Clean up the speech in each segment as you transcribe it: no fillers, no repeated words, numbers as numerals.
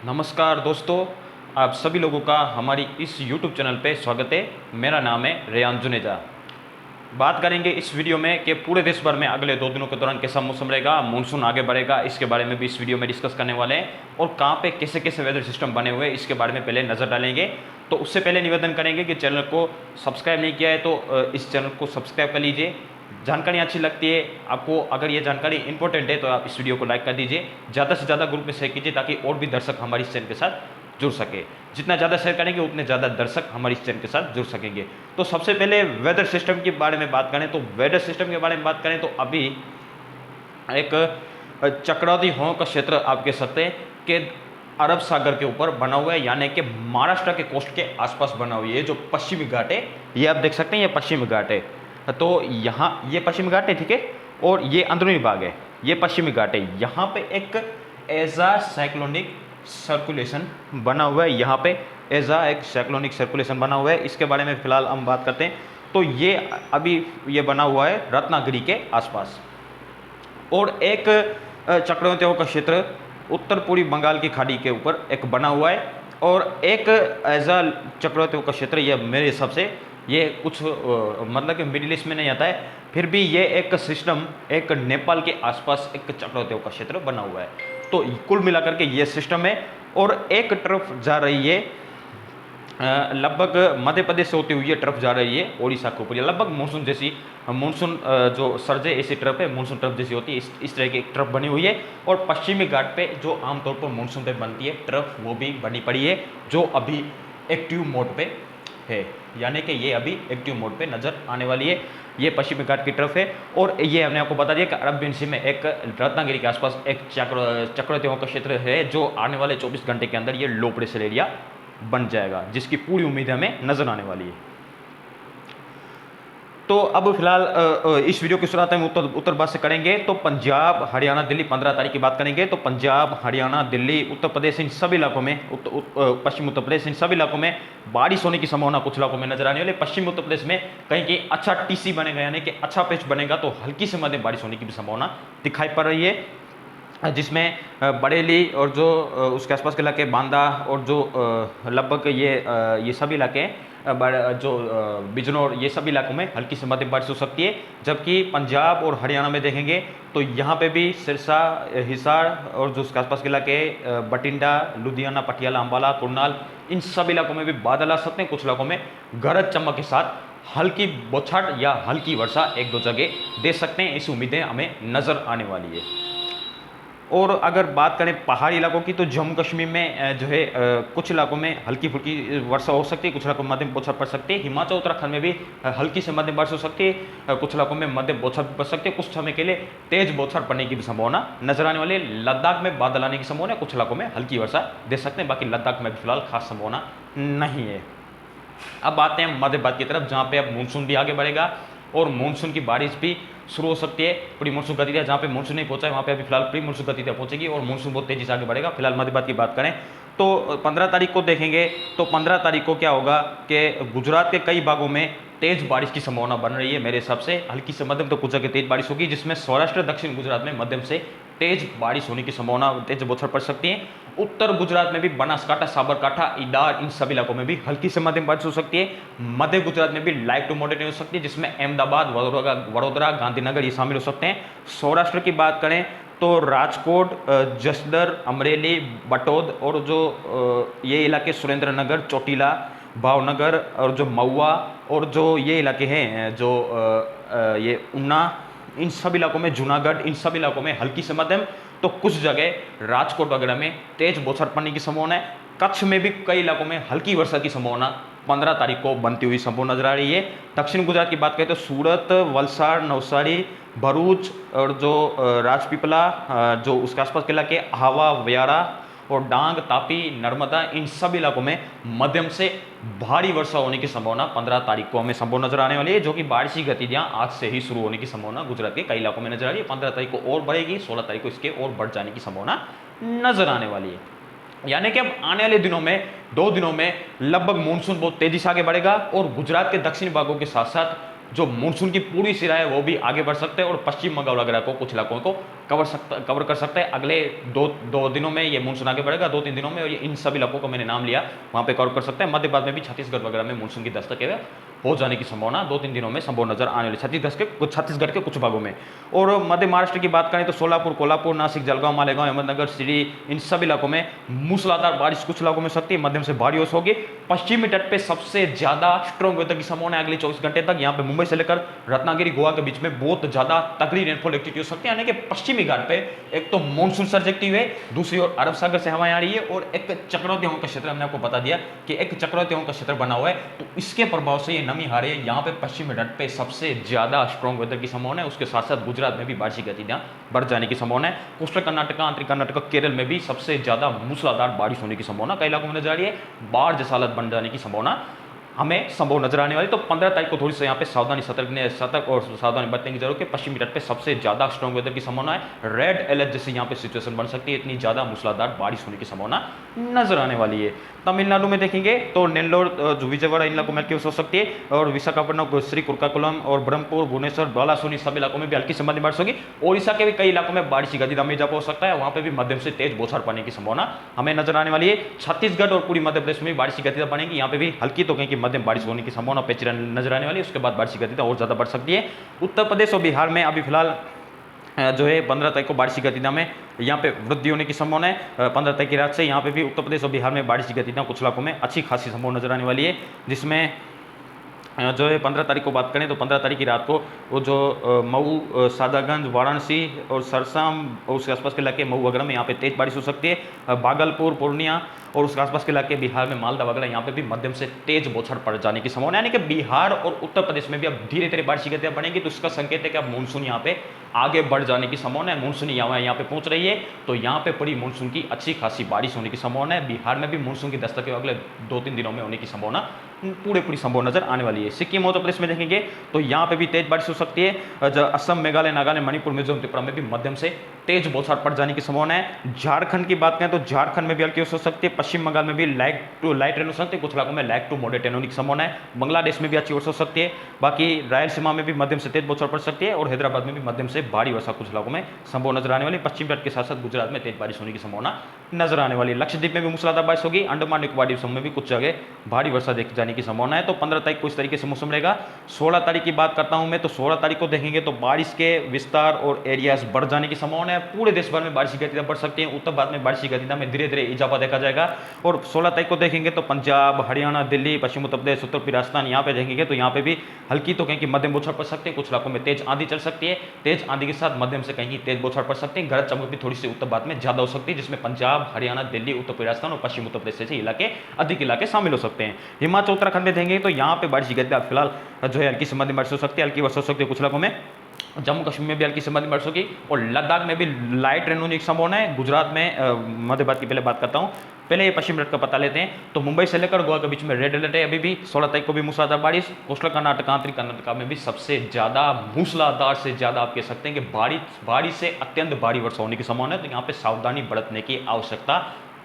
नमस्कार दोस्तों, आप सभी लोगों का हमारी इस YouTube चैनल पे स्वागत है। मेरा नाम है रेयान जुनेजा। बात करेंगे इस वीडियो में कि पूरे देश भर में अगले 2 दिनों के दौरान कैसा मौसम रहेगा, मानसून आगे बढ़ेगा, इसके बारे में भी इस वीडियो में डिस्कस करने वाले हैं। और कहाँ पे कैसे कैसे वेदर सिस्टम बने हुए हैं इसके बारे में पहले नज़र डालेंगे। तो उससे पहले निवेदन करेंगे कि चैनल को सब्सक्राइब नहीं किया है तो इस चैनल को सब्सक्राइब कर लीजिए। जानकारी अच्छी लगती है आपको, अगर ये जानकारी इंपॉर्टेंट है तो आप इस वीडियो को लाइक कर दीजिए, ज़्यादा से ज़्यादा ग्रुप में शेयर कीजिए ताकि और भी दर्शक हमारी इस चैनल के साथ जुड़ सके। जितना ज़्यादा शेयर करेंगे उतने ज़्यादा दर्शक हमारी इस चैनल के साथ जुड़ सकेंगे। तो सबसे पहले वेदर सिस्टम के बारे में बात करें तो वेदर सिस्टम के बारे में बात करें तो अभी एक चक्रवाती हवाओं का क्षेत्र आप कह सकते हैं कि अरब सागर के ऊपर बना हुआ है, यानी कि महाराष्ट्र के कोस्ट के आसपास बना हुआ है। ये जो पश्चिमी घाट है ये आप देख सकते हैं, ये पश्चिमी घाट है। तो यहाँ ये पश्चिमी घाट है, ठीक है, और ये अंदरूनी भाग है, ये पश्चिमी घाट है। यहाँ पे एक एजा साइक्लोनिक सर्कुलेशन बना हुआ है, यहाँ पे एजा एक साइक्लोनिक सर्कुलेशन बना हुआ है। इसके बारे में फिलहाल हम बात करते हैं। तो ये अभी ये बना हुआ है रत्नागिरी के आसपास, और एक चक्रवाती हवा का क्षेत्र उत्तर पूर्वी बंगाल की खाड़ी के ऊपर एक बना हुआ है, और एक ऐसा चक्रवाती हवा का क्षेत्र, ये मेरे हिसाब से ये कुछ मतलब कि मिडिल ईस्ट में नहीं आता है, फिर भी ये एक सिस्टम एक नेपाल के आसपास एक चक्रवाती हवा का क्षेत्र बना हुआ है। तो कुल मिलाकर के ये सिस्टम है, और एक तरफ जा रही है लगभग मध्य प्रदेश से होती हुई ये ट्रफ जा रही है ओडिशा के ऊपर। लगभग मानसून जैसी, मानसून जो सर्ज है ऐसी ट्रफ है, मानसून ट्रफ जैसी होती है, इस तरह की एक ट्रफ बनी हुई है। और पश्चिमी घाट पे जो आमतौर पर मानसून पे बनती है ट्रफ, वो भी बनी पड़ी है, जो अभी एक्टिव मोड पे है, यानी कि ये अभी एक्टिव मोड पे नजर आने वाली है। ये पश्चिमी घाट की ट्रफ है, और ये हमने आपको बता दिया कि अरबियन सी में एक रत्नागिरी के आसपास एक चक्रवाती हवा का क्षेत्र है, जो आने वाले 24 घंटे के अंदर ये लो प्रेशर एरिया बन जाएगा, जिसकी पूरी उम्मीद हमें नजर आने वाली है। तो अब फिलहाल इस वीडियो की शुरुआत हम उत्तर भारत से करेंगे। तो पंजाब, हरियाणा, दिल्ली 15 तारीख की बात करेंगे। तो पंजाब, हरियाणा, दिल्ली, उत्तर प्रदेश, इन सभी इलाकों में, पश्चिम उत्तर प्रदेश, इन सभी इलाकों में बारिश होने की संभावना कुछ इलाकों में नजर आने वाली है। पश्चिम उत्तर प्रदेश में कहीं कहीं अच्छा टीसी बनेगा, यानी कि अच्छा पेच बनेगा, तो हल्की से मध्यम बारिश होने की भी संभावना दिखाई पड़ रही है, जिसमें बरेली और जो उसके आसपास के इलाके, बांदा और जो लगभग ये सभी इलाके जो बिजनौर, ये सभी इलाकों में हल्की से मध्यम बारिश हो सकती है। जबकि पंजाब और हरियाणा में देखेंगे तो यहाँ पे भी सिरसा, हिसार और जो उसके आसपास के इलाके, बठिंडा, लुधियाना, पटियाला, अम्बाला, कुरनाल, इन सब इलाकों में भी बादल आ सकते हैं। कुछ इलाकों में गरज चमक के साथ हल्की बौछार या हल्की वर्षा एक दो जगह दे सकते हैं। इस उम्मीदें हमें नजर आने वाली है। और अगर बात करें पहाड़ी इलाकों की, तो जम्मू कश्मीर में जो है कुछ इलाकों में हल्की फुल्की वर्षा हो सकती है, कुछ इलाकों में मध्यम बौछार पड़ सकती है। हिमाचल उत्तराखंड में भी हल्की से मध्यम बारिश हो सकती है, कुछ इलाकों में मध्यम बौछार पड़ सकती है। कुछ समय के लिए तेज बौछार पड़ने की भी संभावना नजर आने वाली है। लद्दाख में बादल आने की संभावना है, कुछ इलाकों में हल्की वर्षा दे सकते हैं, बाकी लद्दाख में भी फिलहाल खास संभावना नहीं है। अब आते हैं मध्य भारत की तरफ, जहाँ पे अब मानसून भी आगे बढ़ेगा और मानसून की बारिश भी शुरू हो सकती है। प्री मानसून गतिविधियाँ, जहाँ पे मानसून नहीं पहुंचा है वहाँ पे अभी फिलहाल प्री मानसून गतिविधियाँ पहुंचेगी और मानसून बहुत तेजी से आगे बढ़ेगा। फिलहाल मध्य भारत की बात करें तो 15 तारीख को देखेंगे, तो 15 तारीख को क्या होगा कि गुजरात के कई भागों में तेज बारिश की संभावना बन रही है। मेरे हिसाब से हल्की से मध्यम तो कुछ जगह तेज बारिश होगी, जिसमें सौराष्ट्र, दक्षिण गुजरात में मध्यम से तेज बारिश होने की संभावना, तेज बौछार पड़ सकती है। उत्तर गुजरात में भी बनासकांठा, साबरकांठा, ईडार, इन सभी इलाकों में भी हल्की से मध्यम बारिश हो सकती है। मध्य गुजरात में भी लाइट टू मॉडरेट हो सकती है, जिसमें अहमदाबाद, वडोदरा, गांधीनगर ये शामिल हो सकते हैं। सौराष्ट्र की बात करें तो राजकोट, जसदर, अमरेली, बटौद और जो ये इलाके सुरेंद्रनगर, चोटीला, भावनगर और जो महुआ और जो ये इलाके हैं जो ये ऊना, इन सब इलाकों में, जूनागढ़, इन सब इलाकों में हल्की से मध्यम, तो कुछ जगह राजकोट वगैरह में तेज बौछार पड़ने की संभावना है। कच्छ में भी कई इलाकों में हल्की वर्षा की संभावना 15 तारीख को बनती हुई संभावना नजर आ रही है। दक्षिण गुजरात की बात करें तो सूरत, वलसाड़, नवसारी, भरूच और जो राजपीपला, जो उसके आसपास के इलाके, आहावा, व्यारा और डांग, तापी, नर्मदा, इन सब इलाकों में मध्यम से भारी वर्षा होने की संभावना 15 तारीख को हमें संभावना नजर आने वाली है, जो कि बारिश की गतिविधियां आज से ही शुरू होने की संभावना गुजरात के कई इलाकों में नजर आ रही है। 15 तारीख को और बढ़ेगी, 16 तारीख को इसके और बढ़ जाने की संभावना नजर आने वाली है। यानी कि अब आने वाले दिनों में, 2 दिनों में लगभग मानसून बहुत तेजी से आगे बढ़ेगा, और गुजरात के दक्षिणी भागों के साथ साथ जो मानसून की पूरी सिरा है वो भी आगे बढ़ सकते हैं, और पश्चिम बंगाल वगैरह को, कुछ इलाकों को कवर कर सकता है। अगले दो दिनों में ये मानसून आगे बढ़ेगा, 2-3 दिनों में, और ये इन सभी इलाकों को मैंने नाम लिया, वहाँ पे कवर कर सकता है। मध्य भारत में भी छत्तीसगढ़ वगैरह में मानसून की दस्तक है हो जाने की संभावना 2-3 दिनों में संभव नजर आने वाली, छत्तीसगढ़ के कुछ भागों में। और मध्य महाराष्ट्र की बात करें तो सोलापुर, कोल्हापुर, नासिक, जलगांव, मालेगांव, अहमदनगर, सिरी, इन सभी इलाकों में मूसलाधार बारिश कुछ इलाकों में सकती है, मध्यम से भारी वर्षा होगी। पश्चिमी तट पे सबसे ज्यादा स्ट्रॉन्ग वेदर की संभावना है अगले 24 घंटे तक। यहाँ पे मुंबई से लेकर रत्नागिरी, गोवा के बीच में बहुत ज्यादा तगड़ी रेनफॉल एक्टिविटी हो सकती है, यानी कि पश्चिमी घाट पे एक तो मानसून सर्ज एक्टिव है, दूसरी ओर अरब सागर से हवाएं आ रही है, और एक चक्रवाती हवाओं का क्षेत्र, हमने आपको बता दिया कि एक चक्रवाती हवाओं का क्षेत्र बना हुआ है, तो इसके प्रभाव से ये नमी हारे यहाँ पे पश्चिमी तट पे सबसे ज्यादा स्ट्रॉन्ग वेदर की संभावना है। उसके साथ साथ गुजरात में भी बारिश की गतिविधियां बढ़ जाने की संभावना है। कोस्टल कर्नाटक, आंतरिक कर्नाटक, केरल में भी सबसे ज्यादा मूसलाधार बारिश होने की संभावना कई इलाकों में नजर आ रही है। बाढ़ जैसा हालत बन जाने की संभावना हमें संभव नजर आने वाली। तो 15 तारीख को थोड़ी सी यहाँ पे सतर्क और सावधानी बरतने की जरूरत है। पश्चिमी तट पे सबसे ज्यादा स्ट्रॉन्ग वेदर की संभावना है। रेड अलर्ट जैसी यहाँ पे सिचुएशन बन सकती है, इतनी ज्यादा मूसलाधार बारिश होने की संभावना नजर आने वाली है। तमिलनाडु में देखेंगे तो नेल्लोर, जो विजयवाड़ा, इन इलाकों में हल्की वर्षा हो सकती है, और विशाखापट्टनम, श्रीकुकाकुलम और ब्रह्मपुर, भुवनेश्वर, बालासोनी, सभी इलाकों में भी हल्की से मध्यम बारिश होगी। ओडिशा के भी कई इलाकों में बारिश की गति में इजाफा हो सकता है, वहां पे भी मध्यम से तेज बौछार पड़ने की संभावना हमें नजर आने वाली है। छत्तीसगढ़ और पूरी मध्य प्रदेश में भी बारिश की गति बढ़ेगी, यहाँ पे भी हल्की तो कहीं की मध्यम बारिश होने की संभावना पेचिरा नजर आने वाली है। उसके बाद बारिश की गति और ज्यादा बढ़ सकती है। उत्तर प्रदेश और बिहार में अभी फिलहाल जो है 15 तारीख को बारिश की गतिविधियां में यहाँ पे वृद्धि होने की संभावना है। 15 तारीख की रात से यहाँ पे भी उत्तर प्रदेश और बिहार में बारिश की गतिविधियां कुछ इलाकों में अच्छी खासी संभावना नजर आने वाली है, जिसमें जो है 15 तारीख को बात करें तो 15 तारीख की रात को वो जो मऊ, सादागंज, वाराणसी और सरसाम और उसके आसपास के इलाके, मऊ वगैरह में यहाँ पे तेज बारिश हो सकती है। भागलपुर, पूर्णिया और उसके आसपास के इलाके, बिहार में मालदा वगैरह, यहाँ पे भी मध्यम से तेज बौछार पड़ जाने की संभावना है। यानी कि बिहार और उत्तर प्रदेश में भी अब धीरे धीरे बारिश की गतियां बढ़ेंगी, तो इसका संकेत है कि अब मानसून यहाँ पे आगे बढ़ जाने की संभावना है। मानसून यहाँ पे पहुंच रही है, तो यहाँ पे पूरी मानसून की अच्छी खासी बारिश होने की संभावना है। बिहार में भी मानसून की दस्तक अगले 2-3 दिनों में होने की संभावना पूरी संभव नजर आने वाली है। सिक्किम, उत्तर प्रदेश में देखेंगे तो यहाँ पे भी तेज बारिश हो सकती है। असम, मेघालय, नागालैंड, मणिपुर, मिजोरम, त्रिपुरा में भी मध्यम से तेज बौछार पड़ जाने की संभावना है। झारखंड की बात करें तो झारखंड में भी हल्की हो सकती है। पश्चिम बंगाल में भी लाइट टू लाइट रेन हो सकती है, कुछ इलाकों में लाइट टू मॉडरेट रेन होने की संभावना है। बांग्लादेश में भी अच्छी वर्षा हो सकती है। बाकी रायलसीमा में भी मध्यम से तेज बौछार पड़ सकती है, और हैदराबाद में भी मध्यम से भारी वर्षा कुछ इलाकों में संभव नजर आने वाली। पश्चिम तट के साथ साथ गुजरात में तेज बारिश होने की संभावना नजर आने वाली है। लक्षद्वीप में भी मूसलाधार बारिश होगी। अंडमान निकोबार द्वीप समूह में भी कुछ जगह भारी वर्षा देखे जाने की संभावना है। तो 15 तारीख को इस तरीके से मौसम रहेगा। 16 तारीख की बात करता हूं मैं, तो 16 तारीख को देखेंगे तो बारिश के विस्तार और एरियाज बढ़ जाने की संभावना है। पूरे देश भर में बारिश की गतिविधियां बढ़ सकती हैं। उत्तर भारत में बारिश की गतिविधियां में धीरे धीरे इजाफा देखा जाएगा। और 16 तारीख को देखेंगे तो पंजाब, हरियाणा, दिल्ली, पश्चिम उत्तर प्रदेश, उत्तर राजस्थान, यहाँ पे देखेंगे तो यहाँ पे भी हल्की तो कहीं की मध्यम बौछार पड़ सकती है। कुछ इलाकों में तेज आंधी चल सकती है। तेज आंधी के साथ मध्यम से कहीं तेज बौछार पड़ सकती है। गरज चमक भी थोड़ी सी उत्तर भारत में ज्यादा हो सकती है, जिसमें पंजाब, हरियाणा, दिल्ली, उत्तर राजस्थान और पश्चिम उत्तर प्रदेश जैसे इलाके, अधिक इलाके शामिल हो सकते हैं। हिमाचल, उत्तराखंड में देखेंगे तो यहाँ पे बारिश की गतिविधियां फिलहाल जो है हल्की से मध्यम बारिश हो सकती है। हल्की वर्षा हो सकती है कुछ इलाकों में। जम्मू कश्मीर में भी हल्की से मध्यम बारिश होगी, और लद्दाख में भी लाइट रेन होने की संभावना है। गुजरात में मध्य भारत की पहले बात करता हूँ, पहले ये पश्चिम तट का पता लेते हैं। तो मुंबई से लेकर गोवा के बीच में रेड अलर्ट है अभी भी। 16 तारीख को भी मूसलाधार बारिश। कोस्टल कर्नाटक, आंतरिक कर्नाटक में भी सबसे ज्यादा मूसलाधार से ज्यादा आप कह सकते हैं कि भारी से अत्यंत भारी वर्षा होने की संभावना है। तो यहाँ पे सावधानी बरतने की आवश्यकता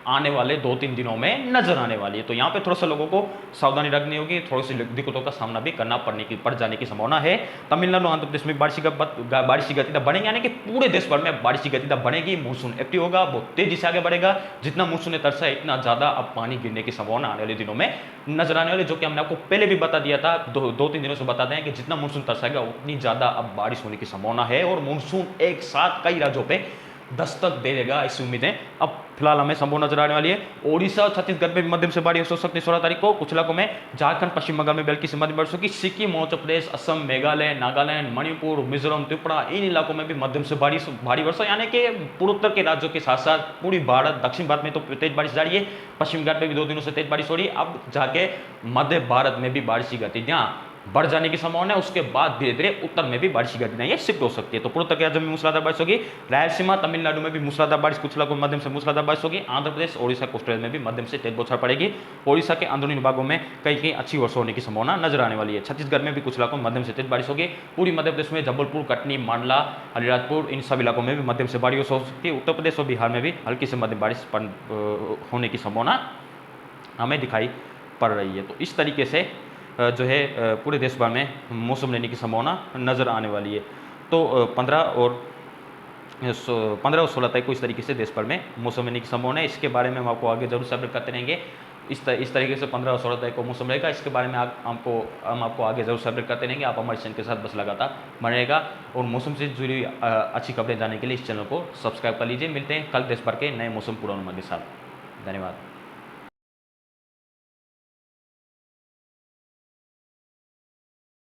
आने वाले 2-3 दिनों में नजर आने वाली है। तो यहाँ पे थोड़ा सा लोगों को सावधानी रखनी होगी, थोड़ी सी दिक्कतों का सामना भी करना पड़ जाने की संभावना है। तमिलनाडु, आंध्र प्रदेश में बारिश की गतिविधियां बढ़ेंगी, यानी कि पूरे देश भर में बारिश की गतिविधियां बढ़ेगी। मानसून एक्टिव होगा, बहुत तेजी से आगे बढ़ेगा। जितना मानसून ने तरसा है, इतना ज्यादा अब पानी गिरने की संभावना आने वाले दिनों में नजर आने वाली, जो कि हमने आपको पहले भी बता दिया था। 2-3 दिनों से बताते हैं कि जितना मानसून तरसाएगा उतनी ज्यादा अब बारिश होने की संभावना है, और मानसून एक साथ कई राज्यों पे दस्तक दे देगा, ऐसी उम्मीदें अब फिलहाल हमें संभव नजर आने वाली है। ओडिशा और छत्तीसगढ़ में भी मध्यम से बारिश हो सकती है 16 तारीख को। कुछ इलाकों में झारखंड, पश्चिम बंगाल में हल्की से मध्यम बारिश होगी। सिक्किम, उत्तर प्रदेश, असम, मेघालय, नागालैंड, मणिपुर, मिजोरम, त्रिपुरा, इन इलाकों में भी मध्यम से भारी वर्षा, यानी कि पूर्वोत्तर के राज्यों के साथ साथ पूरी भारत, दक्षिण भारत में तो तेज बारिश जारी है। पश्चिम घाट में भी 2 दिनों से तेज बारिश हो रही है। अब जाके मध्य भारत में भी बारिश की गतिविधियां बढ़ जाने की संभावना है। उसके बाद धीरे धीरे उत्तर में भी बारिश की गतिविधियां शिफ्ट हो सकती है। तो पूर्वोत्तर के राज्यों में मूसलाधार बारिश होगी। रायलसीमा, तमिलनाडु में भी मूसलाधार बारिश, कुछ इलाकों में मध्यम से मूसलाधार बारिश होगी। आंध्र प्रदेश, ओडिशा, कोस्टल में भी मध्यम से तेज बौछार पड़ेगी। ओडिशा के अंदरूनी भागों में कहीं अच्छी वर्षा होने की संभावना नजर आने वाली है। छत्तीसगढ़ में भी कुछ इलाकों में मध्यम से तेज बारिश होगी। पूरी मध्य प्रदेश में जबलपुर, कटनी, मांडला, अलीराजपुर, इन सब इलाकों में भी मध्यम से बारिश हो सकती है। उत्तर प्रदेश और बिहार में भी हल्की से मध्यम बारिश होने की संभावना हमें दिखाई पड़ रही है। तो इस तरीके से जो है पूरे देश भर में मौसम लेने की संभावना नजर आने वाली है। तो 15 और 15 और 16 तारीख को इस तरीके से देश भर में मौसम बनने की संभावना है। इसके बारे में हम आपको आगे जरूर अपडेट करते रहेंगे। इस तरीके से 15 और 16 तारीख को मौसम रहेगा। इसके बारे में हम आपको आगे जरूर अपडेट करते रहेंगे। आप हमारे चैनल के साथ बस लगातार बने रहेगा और मौसम से जुड़ी हुई अच्छी खबरें जानने के लिए इस चैनल को सब्सक्राइब कर लीजिए। मिलते हैं कल देश भर के नए मौसम पूर्वानुमान के साथ। धन्यवाद।